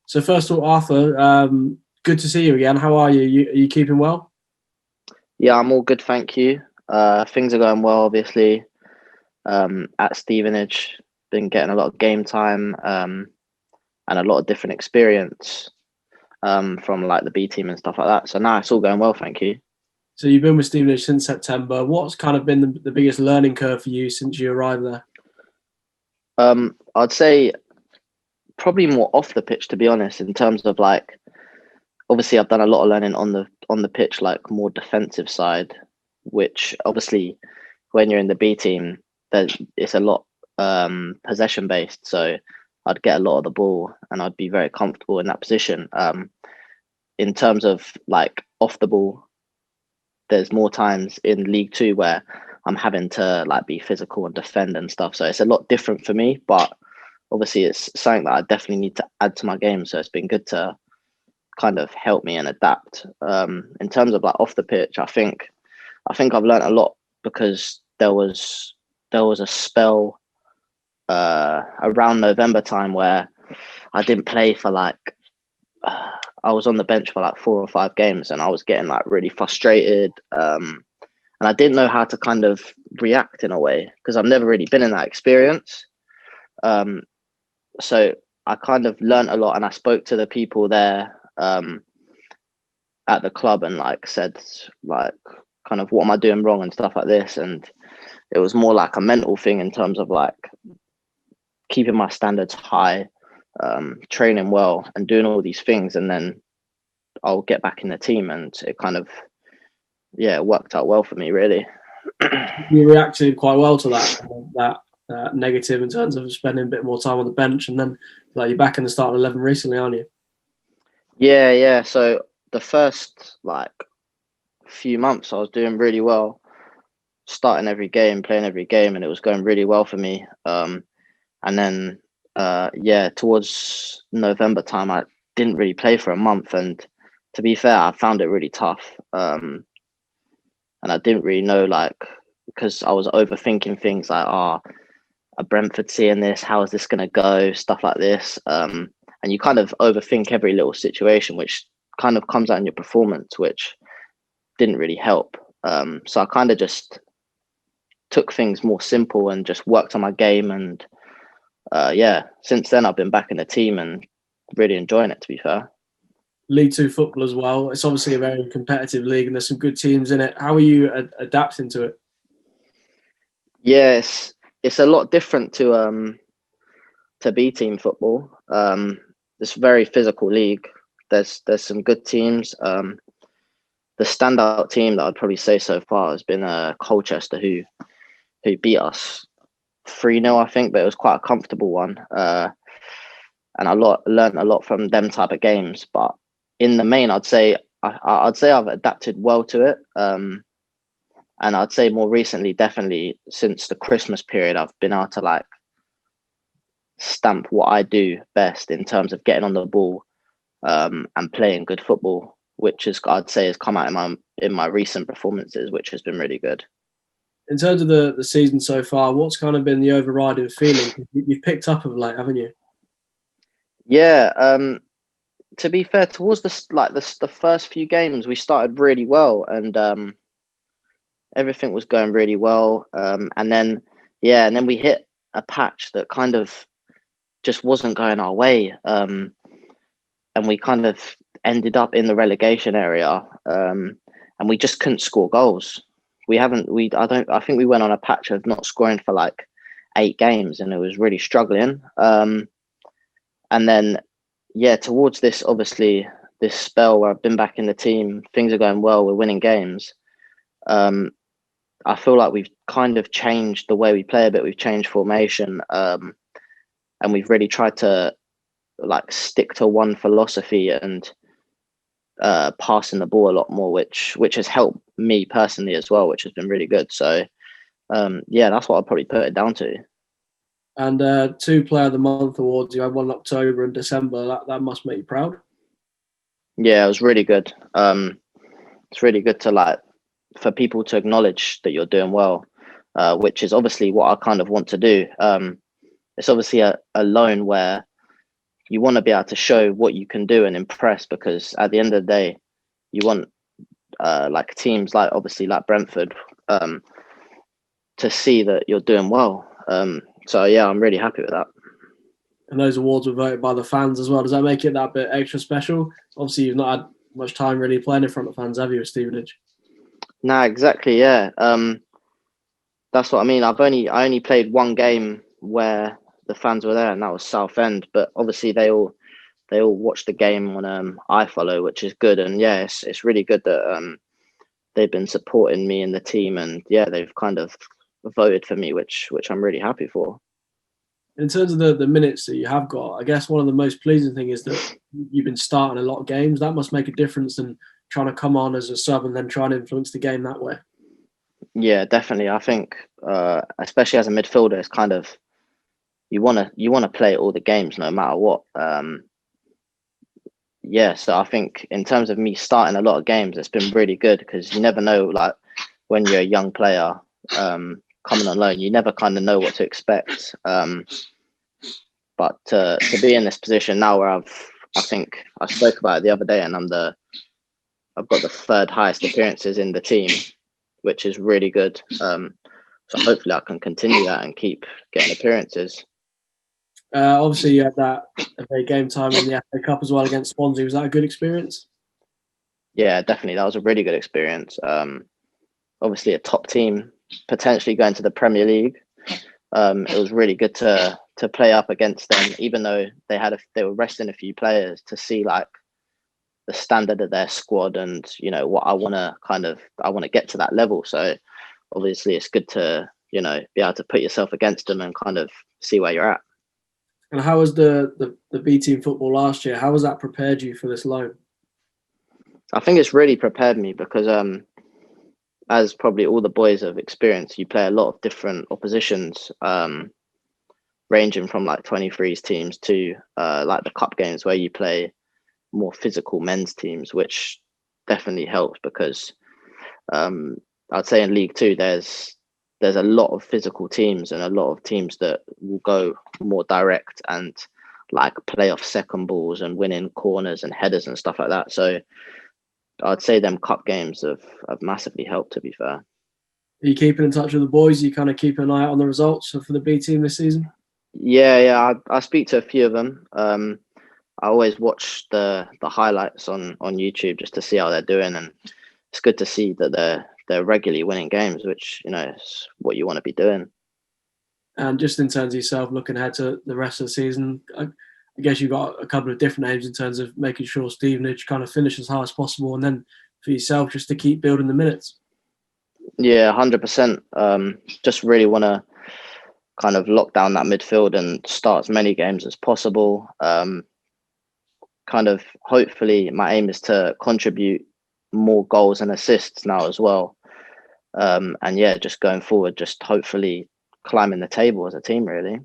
So first of all, Arthur, good to see you again. How are you? Are you keeping well? Yeah, I'm all good, thank you. Things are going well, obviously. At Stevenage, been getting a lot of game time and a lot of different experience from like the B team and stuff like that. So now it's all going well, thank you. So you've been with Stevenage since September. What's kind of been the biggest learning curve for you since you arrived there? I'd say probably more off the pitch, to be honest, in terms of like obviously I've done a lot of learning on the pitch, like more defensive side, which obviously when you're in the B team, it's a lot possession based. So I'd get a lot of the ball and I'd be very comfortable in that position. In terms of like off the ball, there's more times in League Two where I'm having to like be physical and defend and stuff. So it's a lot different for me, but obviously it's something that I definitely need to add to my game. So it's been good to kind of help me and adapt. In terms of like off the pitch, I think I've learned a lot because there was a spell around November time where I didn't play for like I was on the bench for like 4 or 5 games and I was getting like really frustrated. And I didn't know how to kind of react in a way because I've never really been in that experience. Um, so I kind of learned a lot and I spoke to the people there at the club and like said like kind of what am I doing wrong and stuff like this. And it was more like a mental thing in terms of like keeping my standards high, training well and doing all these things. And then I'll get back in the team and it kind of, yeah, it worked out well for me really. You reacted quite well to that negative in terms of spending a bit more time on the bench, and then like you're back in the starting 11 recently, aren't you? Yeah. So the first like few months I was doing really well, starting every game, playing every game, and it was going really well for me. And then yeah, towards November time, I didn't really play for a month, and to be fair, I found it really tough. And I didn't really know like because I was overthinking things like, a Brentford seeing this, how is this gonna go, stuff like this. And you kind of overthink every little situation, which kind of comes out in your performance, which didn't really help. So I kind of just took things more simple and just worked on my game. And yeah, since then I've been back in the team and really enjoying it. To be fair, League Two football as well. It's obviously a very competitive league, and there's some good teams in it. How are you adapting to it? yes, it's a lot different to B team football. It's a very physical league. There's some good teams. The standout team that I'd probably say so far has been Colchester, who beat us 3-0, I think, but it was quite a comfortable one. And learned a lot from them type of games. But in the main, I'd say I've adapted well to it. And I'd say more recently, definitely since the Christmas period, I've been able to like stamp what I do best in terms of getting on the ball and playing good football, which is I'd say has come out in my recent performances, which has been really good. In terms of the season so far, what's kind of been the overriding feeling? You've picked up of late, haven't you? Yeah, to be fair, towards the first few games, we started really well, and everything was going really well. And then and then we hit a patch that kind of just wasn't going our way, and we kind of ended up in the relegation area, and we just couldn't score goals. We haven't. We I don't. I think we went on a patch of not scoring for like 8 games, and it was really struggling. And then towards this obviously this spell where I've been back in the team, things are going well. We're winning games. I feel like we've kind of changed the way we play a bit. We've changed formation, and we've really tried to like stick to one philosophy and passing the ball a lot more, which has helped me personally as well, which has been really good. So that's what I'd probably put it down to. And 2 Player of the Month awards, you had one in October and December. That must make you proud. Yeah, it was really good. It's really good to like for people to acknowledge that you're doing well, which is obviously what I kind of want to do. It's obviously a loan where you want to be able to show what you can do and impress, because at the end of the day, you want like teams like obviously like Brentford to see that you're doing well. So yeah, I'm really happy with that. And those awards were voted by the fans as well. Does that make it that bit extra special? Obviously, you've not had much time really playing in front of fans, have you, with Stevenage? Nah, exactly. Yeah. That's what I mean. I only played one game where the fans were there, and that was Southend. But obviously, they all watch the game on iFollow, which is good. And yeah, it's really good that they've been supporting me and the team, and yeah, they've kind of voted for me, which I'm really happy for. In terms of the minutes that you have got, I guess one of the most pleasing thing is that you've been starting a lot of games. That must make a difference than trying to come on as a sub and then try and influence the game that way. Yeah, definitely. I think, especially as a midfielder, it's kind of you wanna play all the games no matter what. Yeah, so I think in terms of me starting a lot of games, it's been really good, because you never know, like when you're a young player coming on loan, you never kind of know what to expect. But to be in this position now where I think I spoke about it the other day, and I've got the third highest appearances in the team, which is really good. So hopefully I can continue that and keep getting appearances. Obviously, you had that game time in the FA Cup as well against Swansea. Was that a good experience? Yeah, definitely. That was a really good experience. Obviously, a top team potentially going to the Premier League. It was really good to play up against them, even though they were resting a few players, to see like the standard of their squad, and what I want to get to that level. So obviously, it's good to be able to put yourself against them and kind of see where you're at. And how was the B team football last year? How has that prepared you for this loan? I think it's really prepared me, because as probably all the boys have experienced, you play a lot of different oppositions, ranging from like 23s teams to like the cup games where you play more physical men's teams, which definitely helps, because I'd say in League Two there's a lot of physical teams and a lot of teams that will go more direct and like play off second balls and winning corners and headers and stuff like that. So I'd say them cup games have massively helped, to be fair. Are you keeping in touch with the boys? Are you kind of keeping an eye out on the results for the B team this season? Yeah. I speak to a few of them. I always watch the highlights on YouTube just to see how they're doing, and it's good to see that they're regularly winning games, which is what you want to be doing. And just in terms of yourself, looking ahead to the rest of the season, I guess you've got a couple of different aims in terms of making sure Stevenage kind of finish as high as possible, and then for yourself just to keep building the minutes. Yeah, 100%. Just really want to kind of lock down that midfield and start as many games as possible. Kind of hopefully my aim is to contribute more goals and assists now as well. And yeah, just going forward, just hopefully climbing the table as a team, really.